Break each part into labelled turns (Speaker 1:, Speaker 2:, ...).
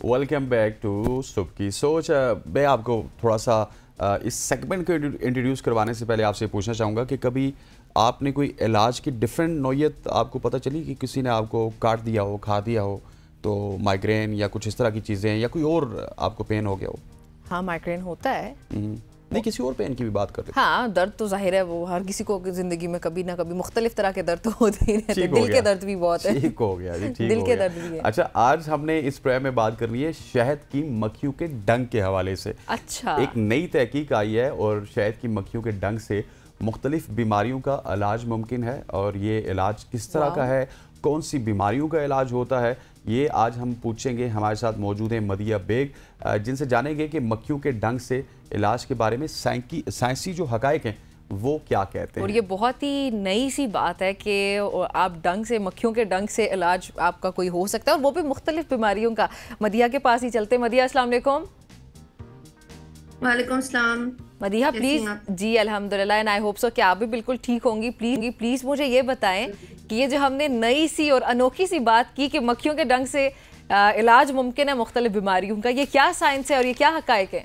Speaker 1: Welcome back to सुबह की सोच। मैं आपको थोड़ा सा इस सेगमेंट को इंट्रोड्यूस करवाने से पहले आपसे पूछना चाहूँगा कि कभी आपने कोई इलाज की डिफरेंट नौयत आपको पता चली कि किसी ने आपको काट दिया हो, खा दिया हो, तो माइग्रेन या कुछ इस तरह की चीज़ें या कोई और आपको पेन हो गया हो?
Speaker 2: हाँ, माइग्रेन होता है।
Speaker 1: नहीं, किसी और पेन की भी बात कर रहे
Speaker 2: हाँ, दर्द तो जाहिर है वो हर किसी को ज़िंदगी में कभी ना कभी मुख्तलिफ तरह के दर्द तो होते ही रहते हैं। दिल के दर्द भी बहुत है।
Speaker 1: ठीक हो गया जी, ठीक
Speaker 2: दिल
Speaker 1: हो
Speaker 2: के
Speaker 1: गया।
Speaker 2: दर्द भी है।
Speaker 1: अच्छा, आज हमने इस प्रोग्राम में बात करनी है शहद की मक्खियों के डंक के हवाले से।
Speaker 2: अच्छा,
Speaker 1: एक नई तहकीक आई है और शहद की मक्खियों के डंक से मुख्तलिफ बीमारियों का इलाज मुमकिन है। और ये इलाज किस तरह का है, कौन सी बीमारियों का इलाज होता है, ये आज हम पूछेंगे। हमारे साथ मौजूद हैं मदिया बेग, जिनसे जानेंगे कि मक्खियों के डंक से इलाज के बारे में साइंसी जो हकायक हैं वो क्या कहते हैं।
Speaker 2: और ये बहुत ही नई सी बात है कि आप डंक से, मक्खियों के डंक से इलाज आपका कोई हो सकता है, और वो भी मुख्तलिफ बीमारियों का। मदिया के पास ही चलते। मदिया, अस्सलाम वालेकुम।
Speaker 3: वालेकुम सलाम।
Speaker 2: मदिया प्लीज। जी अल्हम्दुलिल्लाह, एंड आई होप सो कि आप भी बिल्कुल ठीक होंगी। प्लीज मुझे ये बताएं कि ये जो हमने नई सी और अनोखी सी बात की कि मक्खियों के डंक से इलाज मुमकिन है मुख्तलिफ बीमारियों का, ये क्या साइंस है और ये क्या हकायक है?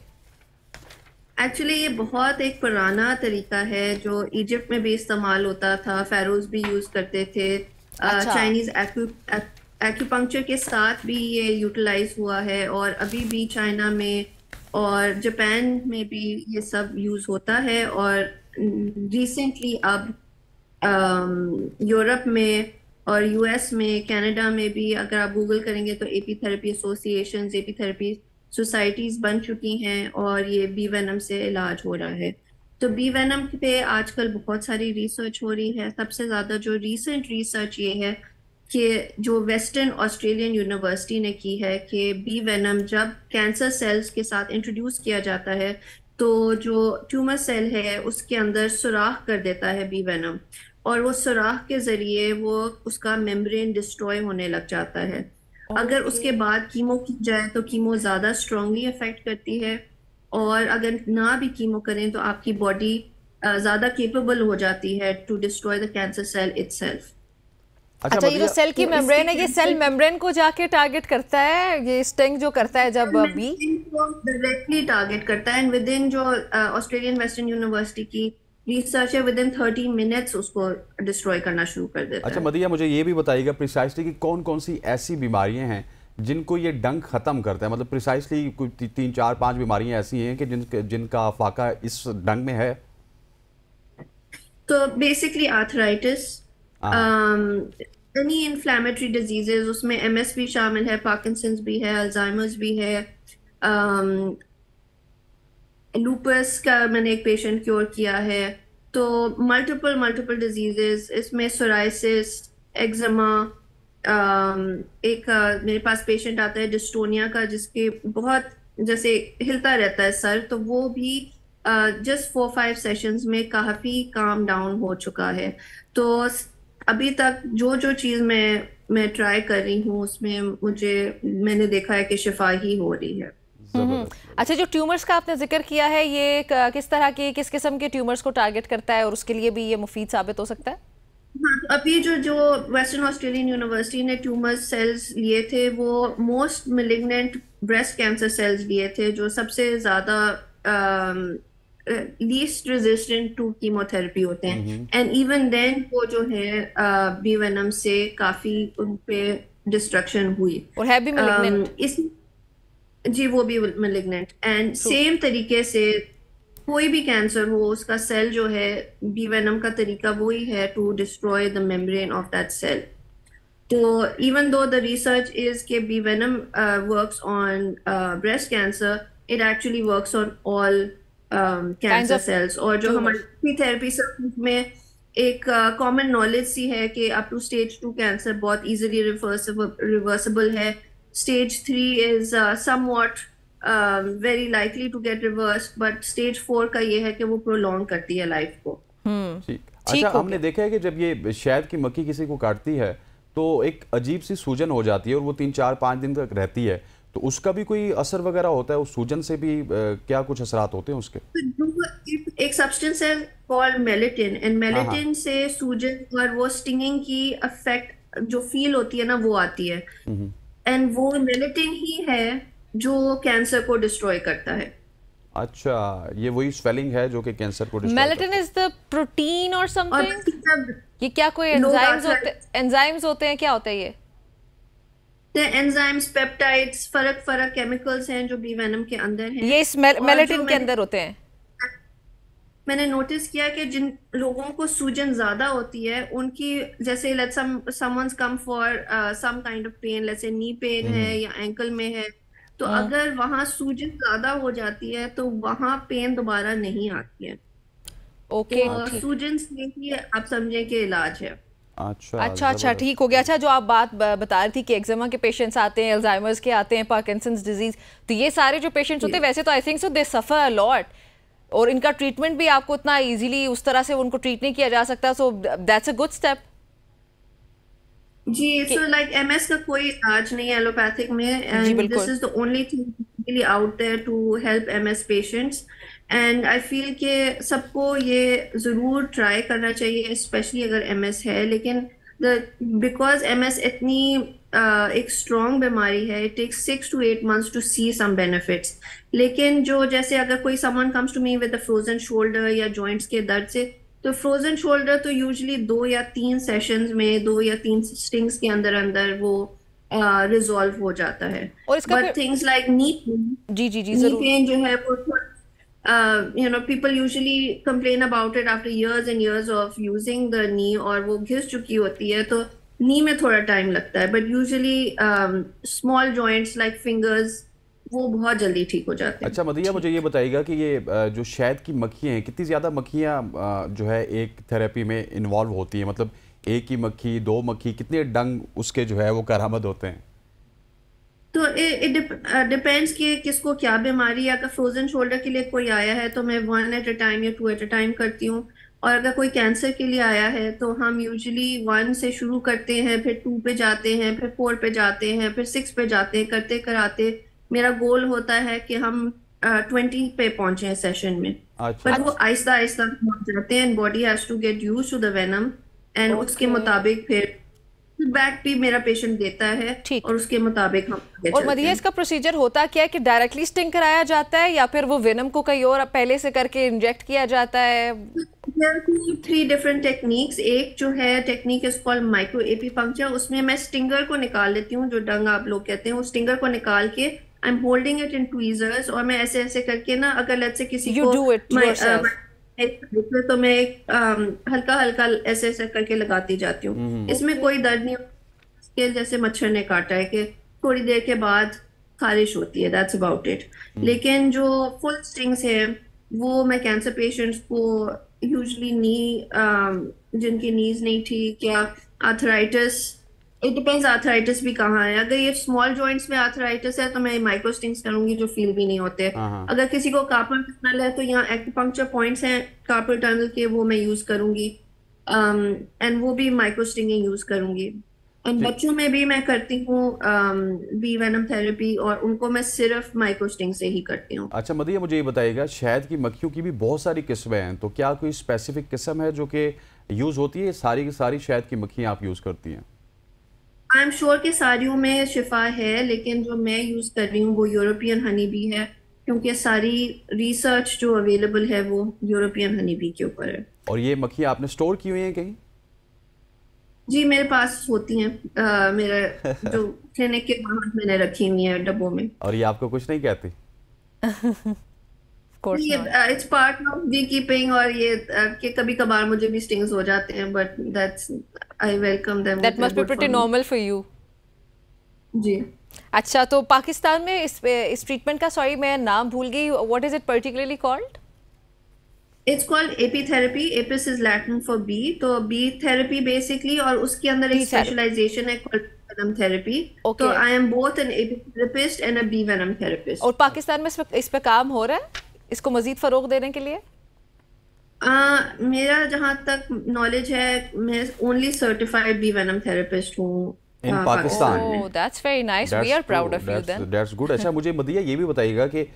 Speaker 3: एक्चुअली ये बहुत एक पुराना तरीका है जो इजिप्ट में भी इस्तेमाल होता था, फेरोज भी यूज करते थे।
Speaker 2: अच्छा।
Speaker 3: चाइनीज एक्यूपंक्चर के साथ भी ये यूटिलाइज हुआ है, और अभी भी चाइना में और जापान में भी ये सब यूज होता है। और रिसेंटली अब यूरोप में और यूएस में, कनाडा में भी अगर आप गूगल करेंगे तो AP therapy association, AP therapy societies बन चुकी हैं, और ये बी वेनम से इलाज हो रहा है। तो बी वेनम पे आजकल बहुत सारी रिसर्च हो रही है। सबसे ज्यादा जो रिसेंट रिसर्च ये है कि जो वेस्टर्न ऑस्ट्रेलियन यूनिवर्सिटी ने की है कि बी वेनम जब कैंसर सेल्स के साथ इंट्रोड्यूस किया जाता है तो जो ट्यूमर सेल है उसके अंदर सुराख कर देता है बी वेनम, और वो सुराख के जरिए वो उसका मेम्ब्रेन डिस्ट्रॉय होने लग जाता है। अगर उसके बाद कीमो की जाए तो कीमो ज्यादा स्ट्रांगली अफेक्ट करती है, और अगर ना भी कीमो करें तो आपकी बॉडी ज्यादा केपेबल हो जाती है to destroy the cancer cell itself.
Speaker 2: अच्छा, ये जो सेल की मेम्ब्रेन है, ये सेल मेम्ब्रेन को जाके टारगेट करता है, ये स्टिंग जो करता है जब बी
Speaker 3: डायरेक्टली टारगेट करता है। एंड विद इन जो ऑस्ट्रेलियन वेस्टर्न यूनिवर्सिटी की रिसर्च है, विद इन 30 मिनट्स उसको डिस्ट्रॉय करना शुरू कर देता है।
Speaker 1: अच्छा मदिया, मुझे ये भी बताइएगा प्रिसाइसली कि कौन कौन सी ऐसी बीमारियां हैं जिनको ये डंक खत्म करता है। मतलब प्रिसाइसली कोई 3, 4, 5 बीमारियां ऐसी हैं कि जिनका फाका इस डंक में है।
Speaker 3: तो basically arthritis, any inflammatory diseases, उसमें एमएस भी शामिल है, पार्किंसंस भी है, अल्जाइमर्स भी है, लूपस का मैंने एक पेशेंट क्योर किया है। तो मल्टीपल डिजीजेस, इसमें सोराइसिस, एक्जिमा, एक मेरे पास पेशेंट आता है डिस्टोनिया का, जिसके बहुत जैसे हिलता रहता है सर, तो वो भी जस्ट 4-5 सेशंस में काफी काम डाउन हो चुका है। तो अभी तक जो चीज मैं ट्राई कर रही हूँ उसमें मैंने देखा है कि शिफा ही हो रही है।
Speaker 2: अच्छा, जो ट्यूमर्स का आपने जिक्र किया है, ये किस तरह के, किस किस्म के ट्यूमर्स को टारगेट करता है और उसके लिए भी ये मुफीद साबित हो सकता है?
Speaker 3: हाँ, अभी जो वेस्टर्न ऑस्ट्रेलियन यूनिवर्सिटी ने ट्यूमर सेल्स लिए थे वो most malignant breast cancer cells लिए थे, जो सबसे ज्यादा लीस्ट रेजिस्टेंट टू कीमोथेरेपी होते हैं। एंड इवन देन वो जो है बी वेनम से काफी उन पे डिस्ट्रक्शन हुई,
Speaker 2: और है भी मेलिग्नेंट।
Speaker 3: जी, वो भी मेलिग्नेंट। एंड सेम तरीके से कोई भी कैंसर हो, उसका सेल जो है, बी वेनम का तरीका वही है to destroy the membrane of that cell. तो even though the research is के bee venom works on breast cancer, it actually works on all cancer cells. और जो हमारी थेरेपी में एक कॉमन नॉलेज सी है कि अप टू स्टेज 2 कैंसर बहुत इजीली रिवर्सिबल है। Stage 3 is somewhat very likely to get reversed, but stage 4 का ये है कि वो prolong करती है लाइफ को।
Speaker 1: अच्छा, हमने देखा है कि जब ये शहद की मक्खी किसी को काटती है तो एक अजीब सी सूजन हो जाती है और वो 3, 4, 5 दिन तक रहती है, तो उसका भी कोई असर वगैरह होता है? उस सूजन से भी क्या कुछ असरात होते हैं उसके?
Speaker 3: एक सब्सटेंस है कॉल्ड मेलेटिन, एंड मेलेटिन से सूजन और वो स्टिंगिंग की इफेक्ट जो फील होती है ना, वो आती है। एंड वो मेलेटिन ही है जो कैंसर को डिस्ट्रॉय करता है।
Speaker 1: अच्छा, ये वही स्वेलिंग है जो कि कैंसर को डिस्ट्रॉय करता है।
Speaker 2: मेलेटिन इज द प्रोटीन और समथिंग,
Speaker 3: और
Speaker 2: ये क्या कोई एंजाइम्स होते हैं, क्या होता है ये?
Speaker 3: एंजाइम्स, पेप्टाइड्स, फर्क केमिकल्स हैं जो बी वेनम के अंदर हैं।
Speaker 2: ये इस मेलेटिन के अंदर होते हैं।
Speaker 3: मैंने नोटिस किया कि जिन लोगों को सूजन ज्यादा होती है उनकी, जैसे let's someone's come for some kind of pain, let's say knee pen है या एंकल में है, तो अगर वहां सूजन ज्यादा हो जाती है तो वहां पेन दोबारा नहीं आती है।
Speaker 2: ओके,
Speaker 3: तो सूजन से ही आप समझे कि इलाज है।
Speaker 2: अच्छा, ठीक हो गया। अच्छा, जो आप बात बता रही थी कि एक्जिमा के पेशेंट्स आते हैं, अल्जाइमर्स के आते हैं, पार्किंसंस डिजीज, तो ये सारे जो पेशेंट्स होते हैं वैसे तो I think so they suffer a lot, और इनका ट्रीटमेंट भी आपको इतना इजीली उस तरह से उनको ट्रीट नहीं किया जा सकता, so that's a good step.
Speaker 3: जी, सो लाइक एमएस का कोई इलाज नहीं है एलोपैथिक में, and this is the only thing really out there to help MS patients. And I feel कि सबको ये जरूर ट्राई करना चाहिए, स्पेशली अगर एमएस है। लेकिन बिकॉज एमएस इतनी एक स्ट्रॉन्ग बीमारी है, it takes 6 to 8 months to see some benefits. लेकिन जो जैसे अगर कोई someone comes to me with a frozen shoulder या जॉइंट्स के दर्द से, तो फ्रोजन शोल्डर तो यूजुअली 2 या 3 सेशंस में, 2 या 3 स्टिंग्स के अंदर अंदर वो रिजॉल्व हो जाता है। But things like knee pain जो है वो people usually complain about it after years and years of using the knee, और वो घिस चुकी होती है तो नी में थोड़ा टाइम लगता है, but usually small joints like fingers वो बहुत जल्दी ठीक हो जाते हैं।
Speaker 1: अच्छा मदिया, मुझे ये बताइएगा कि ये जो शहद की मक्खियाँ हैं, कितनी ज़्यादा मक्खियाँ जो है एक थेरेपी में इन्वॉल्व होती हैं? मतलब एक ही मक्खी, 2 मक्खी, कितने डंग उसके जो है वो कारामद होते हैं?
Speaker 3: तो इट डिपेंड्स कि किसको क्या बीमारी है। अगर फ्रोजन शोल्डर के लिए कोई आया है तो मैं 1 at a time या 2 at a time करती हूँ, और अगर कोई कैंसर के लिए आया है तो हम यूजुअली 1 से शुरू करते हैं, फिर 2 पे जाते हैं, फिर 4 पे जाते हैं, फिर 6 पे जाते हैं, करते कराते मेरा गोल होता है कि हम 20 पे पहुंचे सेशन में। बट वो आहिस्ता आहिस्ता पहुंच जाते हैं, body has to get used to the venom, and उसके मुताबिक फिर बैक भी मेरा पेशेंट देता है, और उसके मुताबिक हम।
Speaker 2: और मदिया, इसका प्रोसीजर होता क्या है कि डायरेक्टली स्टिंग कराया जाता है या फिर वो वेनम को कहीं और पहले से करके इंजेक्ट किया जाता है?
Speaker 3: 3 डिफरेंट टेक्निक्स। एक जो है technique is called micro AP puncture, उसमें मैं स्टिंगर को निकाल लेती हूँ, जो डंग आप लोग कहते हैं, वो स्टिंगर को निकाल के I am holding it in tweezers, और मैं ऐसे ऐसे करके ना, अगर लेट्स से किसी को तो मैं हल्का हल्का ऐसे ऐसे करके लगाती जाती हूँ। इसमें कोई दर्द नहीं होता, जैसे मच्छर ने काटा है कि थोड़ी देर के बाद खारिश होती है, दैट्स अबाउट इट। लेकिन जो फुल स्टिंग्स है वो मैं कैंसर पेशेंट्स को यूजुअली जिनकी नीज नहीं ठीक या आर्थराइटिस, इट डिपेंड्स आर्थराइटिस भी कहाँ है। अगर ये स्मॉल जॉइंट्स में आर्थराइटिस है तो मैं माइक्रो स्टिंग्स करूंगी जो फील भी नहीं होते। अगर किसी को कार्पल टनल है तो यहाँ एक्यूपंक्चर पॉइंट्स हैं कार्पल टनल के, वो मैं यूज करूंगी, एंड वो भी माइक्रो स्टिंगिंग यूज करूंगी। एंड बच्चों में भी मैं करती हूँ बी वेनम थेरेपी, और उनको मैं सिर्फ माइक्रो स्टिंग से ही करती हूँ।
Speaker 1: अच्छा मदिया, मुझे ये बताइएगा, शहद की मक्खियों की भी बहुत सारी किस्में हैं, तो क्या कोई स्पेसिफिक किस्म है जो कि यूज होती है? सारी की सारी शहद की मक्खियाँ आप यूज करती हैं?
Speaker 3: आई एम श्योर कि सारियों में शिफा है, लेकिन जो मैं यूज कर रही हूँ वो यूरोपियन हनी बी है, क्योंकि सारी रिसर्च जो अवेलेबल है वो यूरोपियन हनी बी के ऊपर है।
Speaker 1: और ये मक्खियाँ आपने स्टोर की हुई हैं कहीं?
Speaker 3: जी, मेरे पास होती हैं, मेरे जो क्लिनिक के बाहर मैंने रखी हुई है डब्बों में।
Speaker 1: और ये आपको कुछ नहीं कहती?
Speaker 3: It's part of bee keeping, और ये कि कभी कभार मुझे भी स्टिंग्स हो जाते हैं, but that's I welcome them.
Speaker 2: That must be pretty normal for you.
Speaker 3: जी।
Speaker 2: अच्छा, तो पाकिस्तान में इस ट्रीटमेंट का, सॉरी मैं नाम भूल गई, what is it particularly called?
Speaker 3: It's called apitherapy. Apis is Latin for bee, तो बी थेरेपी बेसिकली, और उसके अंदर एक स्पेशलाइजेशन है कॉल्ड वेनम थेरेपी। तो I am both an apitherapist and a bee venom therapist.
Speaker 2: और पाकिस्तान में इस पे काम हो रहा है इसको मजीद फरोग देने के लिए?
Speaker 3: मेरा जहाँ तक नॉलेज है, मैं only certified bee venom therapist हूँ
Speaker 1: in Pakistan.
Speaker 2: Oh, that's very nice. We are proud of you then.
Speaker 1: That's good. अच्छा मुझे मदिया ये भी बताइएगा कि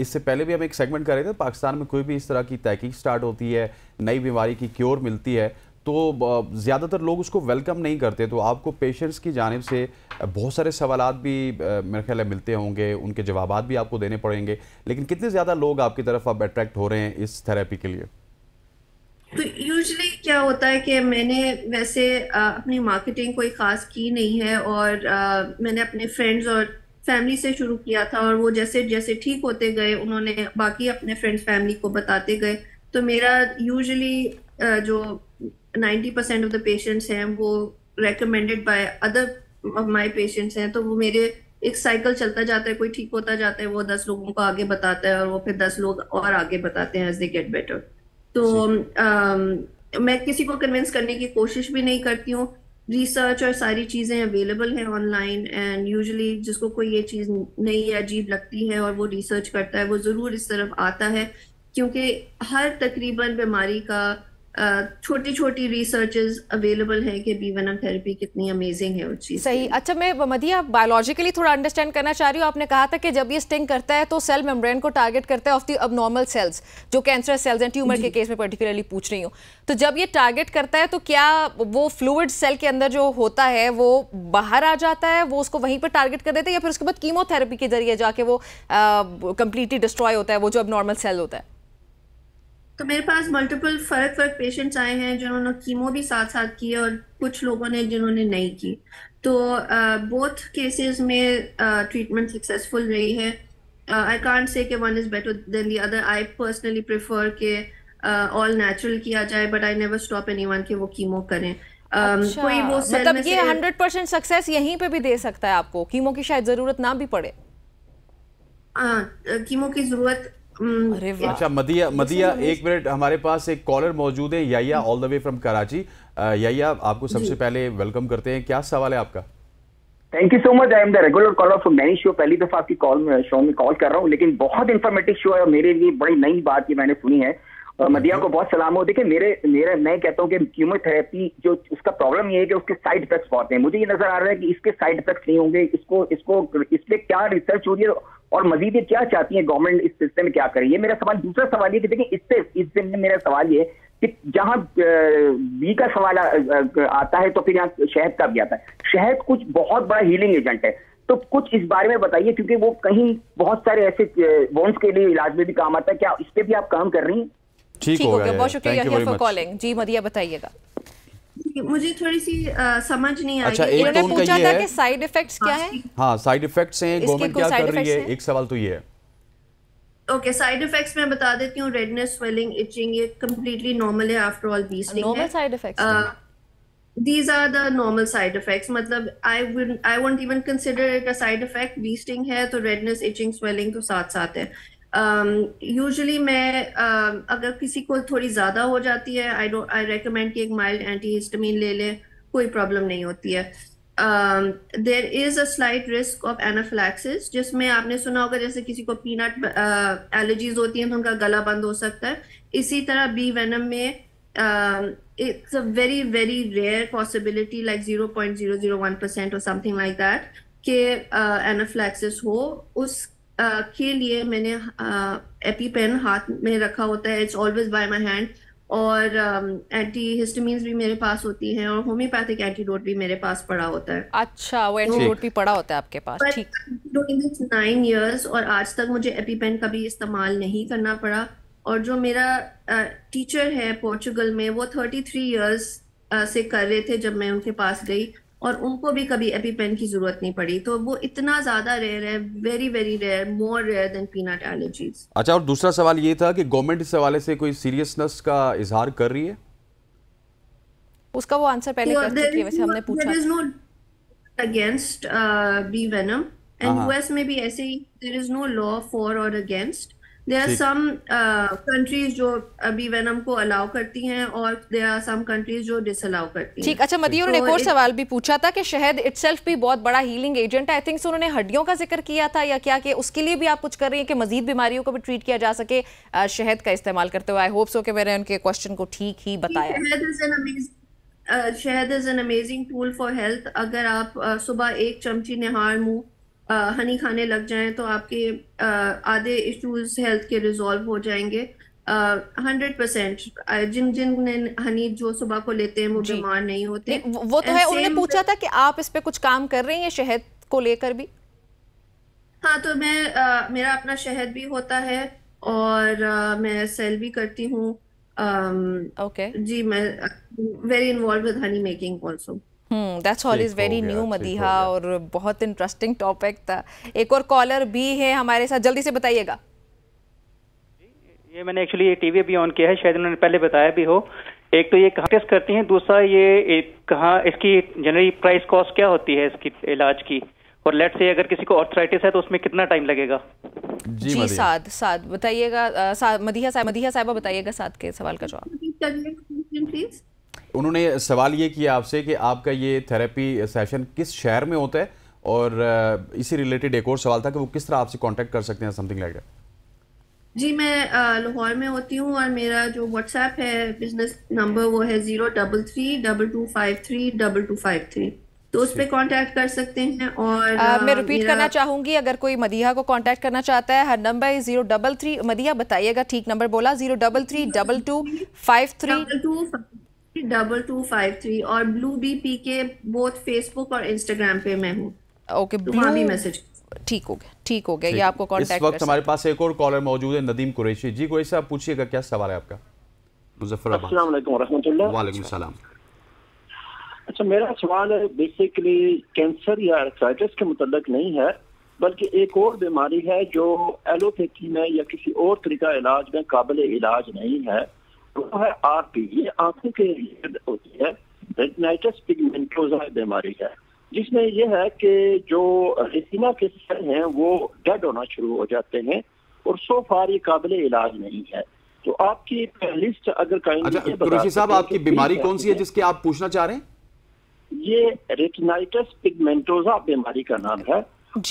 Speaker 1: इससे पहले भी हम एक सेगमेंट कर रहे थे, पाकिस्तान में कोई भी इस तरह की तहकीक स्टार्ट होती है, नई बीमारी की क्योर मिलती है, तो ज़्यादातर लोग उसको वेलकम नहीं करते। तो आपको पेशेंट्स की जानिब से बहुत सारे सवालात भी मेरे ख्याल है मिलते होंगे, उनके जवाबात भी आपको देने पड़ेंगे, लेकिन कितने ज़्यादा लोग आपकी तरफ अब अट्रैक्ट हो रहे हैं इस थेरेपी के लिए?
Speaker 3: तो यूजुअली क्या होता है कि मैंने वैसे अपनी मार्केटिंग कोई खास की नहीं है, और मैंने अपने फ्रेंड्स और फैमिली से शुरू किया था, और वो जैसे जैसे ठीक होते गए उन्होंने बाकी अपने फ्रेंड्स फैमिली को बताते गए। तो मेरा यूजुअली जो 90% ऑफ द पेशेंट्स हैं वो recommended by other of my patients हैं। तो वो मेरे एक साइकिल चलता जाता है, कोई ठीक होता जाता है, वो 10 लोगों को आगे बताता है, और वो फिर 10 लोग और आगे बताते हैं एज दे गेट बेटर। तो मैं किसी को कन्विंस करने की कोशिश भी नहीं करती हूँ। रिसर्च और सारी चीजें अवेलेबल हैं ऑनलाइन, एंड यूजुअली जिसको कोई ये चीज नई या अजीब लगती है और वो रिसर्च करता है, वो जरूर इस तरफ आता है, क्योंकि हर तकरीबन बीमारी का छोटी छोटी रिसर्चेस अवेलेबल है कि बी वेनम थेरेपी कितनी अमेजिंग है उस चीज।
Speaker 2: सही। अच्छा, मैं मदिया बायोलॉजिकली थोड़ा अंडरस्टैंड करना चाह रही हूँ। आपने कहा था कि जब ये स्टिंग करता है तो सेल मेम्ब्रेन को टारगेट करता है ऑफ द अबनॉर्मल सेल्स, जो कैंसर सेल्स हैं, ट्यूमर के केस में पर्टिकुलरली पूछ रही हूँ। तो जब ये टारगेट करता है तो क्या वो फ्लूइड सेल के अंदर जो होता है वो बाहर आ जाता है, वो उसको वहीं पर टारगेट कर देते हैं, या फिर उसके बाद कीमोथेरेपी के जरिए जाके वो कंप्लीटली डिस्ट्रॉय होता है वो जो अबनॉर्मल सेल होता है?
Speaker 3: तो मेरे पास मल्टीपल फर्क पेशेंट्स आए हैं जिन्होंने कीमो भी साथ साथ की है, और कुछ लोगों ने जिन्होंने नहीं की। तो बोथ केसेस में ट्रीटमेंट सक्सेसफुल रही है। आई कांट से कि one is better than the other. I personally prefer के ऑल नेचुरल किया जाए, but I never stop anyone कि वो कीमो करें।
Speaker 2: अच्छा,
Speaker 3: कोई वो
Speaker 2: मतलब ये 100% सक्सेस यहीं पे भी दे सकता है आपको, कीमो की शायद जरूरत ना भी पड़े?
Speaker 3: कीमो की जरूरत।
Speaker 2: अरे वाह।
Speaker 1: अच्छा मदिया एक मिनट, हमारे पास एक कॉलर मौजूद है, Yahya all the way from Karachi. Yahya, आपको सबसे पहले वेलकम करते हैं, क्या सवाल है आपका?
Speaker 4: Thank you so much. I am the regular caller from many show. पहली दफा आपकी शो में कॉल कर रहा हूँ, लेकिन बहुत इन्फॉर्मेटिव शो है और मेरे लिए बड़ी नई बात ये मैंने सुनी है। मदिया को बहुत सलाम हो। देखिए मैं कहता हूँ कि कीमोथेरेपी जो उसका प्रॉब्लम ये है कि उसके साइड इफेक्ट्स बहुत हैं। मुझे ये नजर आ रहा है कि इसके साइड इफेक्ट्स नहीं होंगे। इस पे क्या रिसर्च हो रही है और मजीद ये क्या चाहती है गवर्नमेंट इस सिस्टम में क्या करे, ये मेरा सवाल। दूसरा सवाल ये कि देखिए इस मेरा सवाल ये कि जहां बी का सवाल आता है तो फिर यहाँ शहद का भी आता है। शहद कुछ बहुत बड़ा हीलिंग एजेंट है, तो कुछ इस बारे में बताइए, क्योंकि वो कहीं बहुत सारे ऐसे वोन्स के लिए इलाज में भी काम आता है। क्या इस पे भी आप काम कर रही हैं?
Speaker 1: ठीक हो गया,
Speaker 2: बहुत शुक्रिया फॉर कॉलिंग। जी मदिया, बताइएगा।
Speaker 3: मुझे थोड़ी सी समझ नहीं आई।
Speaker 1: अच्छा, एक तो उनका ये है
Speaker 2: कि साइड इफेक्ट्स क्या है।
Speaker 1: हाँ, साइड इफेक्ट्स हैं, गवर्नमेंट क्या कर रही है, एक सवाल तो ये है।
Speaker 3: ओके, साइड इफेक्ट्स मैं बता देती हूँ। रेडनेस, स्वेलिंग, इचिंग, ये कंप्लीटली नॉर्मल है आफ्टर ऑल बी स्टिंग है।
Speaker 2: Normal side effects,
Speaker 3: these are the normal side effects। मतलब I won't even consider it a side effect। Bee sting है तो रेडनेस, इचिंग, स्वेलिंग तो साथ साथ है। यूजुअली मैं अगर किसी को थोड़ी ज्यादा हो जाती है, आई रेकमेंड कि एक माइल्ड एंटीहिस्टामिन ले ले, कोई प्रॉब्लम नहीं होती है। There is a slight risk of anaphylaxis, जिसमें आपने सुना होगा जैसे किसी को पीनट एलर्जीज होती हैं तो उनका गला बंद हो सकता है। इसी तरह बी वेनम में it's a very very rare possibility, like 0.001% or something like that, कि एनाफिलैक्सिस हो। उस के लिए मैंने एपीपेन हाथ में रखा होता है, it's always by my hand. और एंटीहिस्टामिन्स भी मेरे पास होती हैं, और होम्योपैथिक एंटीडोट भी मेरे पास पड़ा होता है।
Speaker 2: अच्छा, वो एंटीडोट भी पड़ा होता है आपके पास? ठीक।
Speaker 3: डूइंग दिस 9 years, और आज तक मुझे एपीपेन कभी इस्तेमाल नहीं करना पड़ा। और जो मेरा टीचर है पोर्चुगल में, वो 33 years से कर रहे थे जब मैं उनके पास गई, और उनको भी कभी एपीपेन की जरूरत नहीं पड़ी। तो वो इतना ज्यादा रेयर है, वेरी वेरी रेयर, मोर रेयर देन पीनट एलर्जीज।
Speaker 1: अच्छा, और दूसरा सवाल ये था कि गवर्नमेंट इस हवाले से कोई सीरियसनेस का इजहार कर रही है?
Speaker 2: उसका वो आंसर पहले कर चुकी है, वैसे हमने पूछा।
Speaker 3: There is no against bee venom, and US में भी ऐसे ही, there is no law for और against. There are some countries जो बी वेनम को अलाउ करती हैं, और there are some countries जो डिसअलाउ करती हैं।
Speaker 2: ठीक। अच्छा मदिया, उन्होंने एक और सवाल भी पूछा था कि शहद इटसेल्फ भी बहुत बड़ा हीलिंग एजेंट है। आई थिंक उन्होंने हड्डियों का जिक्र किया था या क्या, कि उसके लिए भी आप कुछ कर रही हैं कि मजीद बीमारियों को भी ट्रीट किया जा सके शहद का इस्तेमाल करते हुए? आई होप सो कि मैंने उनके क्वेश्चन को ठीक ही बताया।
Speaker 3: शहद is an amazing tool for health. अगर आप सुबह 1 चमची निहार मुंह हनी खाने लग जाएं तो आपके आधे इश्यूज हेल्थ के रिजॉल्व हो जाएंगे। 100% जिन जिन हनी जो सुबह को लेते हैं वो बीमार नहीं होते।
Speaker 2: वो तो है, उन्होंने पूछा था कि आप इस पे कुछ काम कर रही हैं शहद को लेकर भी?
Speaker 3: हाँ, तो मैं मेरा अपना शहद भी होता है और मैं सेल भी करती हूँ।
Speaker 2: ओके
Speaker 3: जी, मैं very involve with Honey making also.
Speaker 2: That's always very new Madiha, और बहुत इंटरेस्टिंग टॉपिक था। एक और कॉलर भी है हमारे साथ, जल्दी से बताइएगा।
Speaker 5: ये मैंने एक्चुअली ये टीवी भी ऑन किया है, शायद उन्होंने पहले बताया भी हो। एक तो ये कहाँ टेस्ट करती हैं, दूसरा ये कहाँ इसकी जनरली प्राइस कॉस्ट क्या होती है इसकी इलाज की, और लेट्स से अगर किसी को आर्थराइटिस है तो उसमें कितना टाइम लगेगा?
Speaker 2: जी साद बताइएगा। मदीहा साहिबा बताइएगा साद के सवाल का जवाब।
Speaker 1: उन्होंने सवाल ये किया आपसे कि आपका ये थेरेपी सेशन किस शहर में होता है, और इसी रिलेटेड एक और सवाल था कि वो किस तरह आपसे कांटेक्ट कर सकते हैं, समथिंग लाइक दैट।
Speaker 3: जी, मैं लाहौर में होती हूँ और मेरा जो व्हाट्सएप है बिजनेस नंबर वो है 033-2253-2253, तो उस पर कांटेक्ट कर सकते हैं। और
Speaker 2: मैं रिपीट करना चाहूंगी, अगर कोई मदीहा को कांटेक्ट करना चाहता है, हर नंबर 033, मदीहा बताइएगा ठीक नंबर बोला,
Speaker 3: 033-2253 और ब्लू बीपी के बोथ फेसबुक और इंस्टाग्राम पे मैं हूँ।
Speaker 2: ओके,
Speaker 3: वहाँ भी मैसेज
Speaker 2: ठीक हो गया, ये आपको कांटेक्ट।
Speaker 1: इस वक्त हमारे पास एक और कॉलर मौजूद है, नदीम कुरैशी जी। कुरैशी साहब पूछिएगा, क्या सवाल है आपका? मुजफ्फराबाद।
Speaker 6: अस्सलाम वालेकुम रहमतुल्लाह।
Speaker 1: वालेकुम सलाम।
Speaker 6: अच्छा, मेरा सवाल है बेसिकली कैंसर या आर्थराइटिस के मुतल्लिक नहीं है, बल्कि एक और बीमारी है जो एलोपैथी में या किसी और तरीका इलाज में काबिल इलाज नहीं है, वो है आरपी। ये आंखों के रिलेटेड होती है, रेटिनाइटिस पिगमेंटोसा बीमारी है, जिसमें यह है कि जो रेटिना के सेल हैं वो डेड होना शुरू हो जाते हैं, और सो फार ये काबिल इलाज नहीं है। तो आपकी लिस्ट अगर कहेंगे।
Speaker 1: अच्छा कुरैशी साहब, आपकी बीमारी कौन सी है जिसकी आप पूछना चाह रहे हैं?
Speaker 6: ये रेटिनाइटिस पिगमेंटोसा बीमारी का नाम है,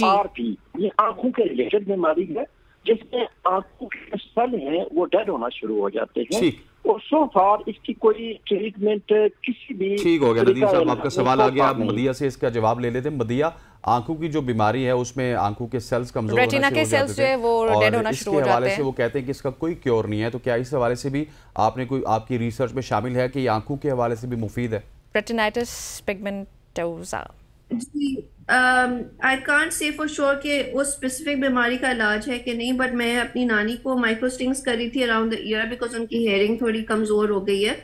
Speaker 6: आरपी। ये आंखों के रिलेटेड बीमारी है जिसमें आंखों के सेल हैं वो डेड होना शुरू हो जाते हैं, और सो फार इसकी कोई ट्रीटमेंट किसी भी।
Speaker 1: ठीक हो गया नदीम साहब, आपका सवाल आ गया। आप मदिया से इसका जवाब ले लेते हैं। मदिया, आंखों की जो बीमारी है उसमें आंखों के सेल्स कमजोर होना शुरू हो जाते हैं, वो डेड होना शुरू हो जाते हैं। से वो कहते हैं कि इसका कोई क्योर नहीं है, तो क्या इस हवाले से भी आपने कोई आपकी रिसर्च में शामिल है कि आंखों के हवाले से भी मुफीद है?
Speaker 2: Retinitis pigmentosa.
Speaker 3: I can't say for sure कि उस स्पेसिफिक बीमारी का इलाज है कि नहीं, बट मैं अपनी नानी को माइक्रोस्टिंग्स करी थी अराउंड द ईयर बिकॉज उनकी हेयरिंग थोड़ी कमजोर हो गई है।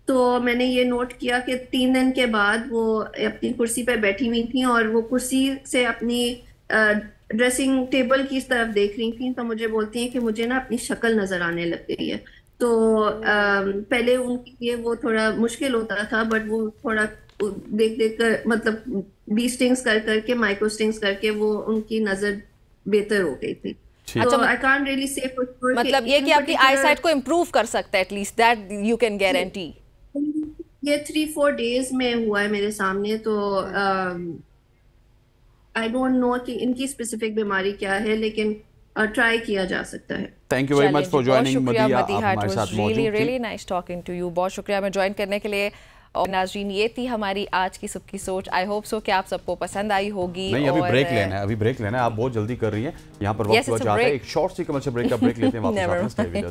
Speaker 3: तो मैंने ये नोट किया कि 3 दिन के बाद वो अपनी कुर्सी पे बैठी हुई थी और वो कुर्सी से अपनी ड्रेसिंग टेबल की तरफ देख रही थी, तो मुझे बोलती हैं कि मुझे ना अपनी शक्ल नजर आने लग गई है। तो पहले उनके लिए वो थोड़ा मुश्किल होता था, बट वो थोड़ा देख कर मतलब बी स्टिंग्स कर करके माइक्रो स्टिंग्स करके वो उनकी नजर बेहतर हो गई थी। तो I can't really say for sure,
Speaker 2: मतलब ये कि आपकी आईसाइट को इंप्रूव कर सकता है, at least that you can guarantee.
Speaker 3: ये 3-4 डेज में हुआ है मेरे सामने, तो आई डोंट नो कि इनकी स्पेसिफिक बीमारी क्या है, लेकिन ट्राई किया जा सकता है।
Speaker 1: Thank you very much for joining Madiha, आप हमारे साथ मौजूद थी।
Speaker 2: Really nice talking to you, बहुत शुक्रिया हमें ज्वाइन करने के लिए। और नाज़रीन, ये थी हमारी आज की सबकी सोच। आई होप सो कि आप सबको पसंद आई होगी।
Speaker 1: नहीं, अभी ब्रेक लेना है, अभी ब्रेक लेना है, आप बहुत जल्दी कर रही हैं, यहाँ पर वक्त बच जाता है। एक शॉर्ट सी कमर्शियल ब्रेक का ब्रेक लेते हैं, वापस आते हैं।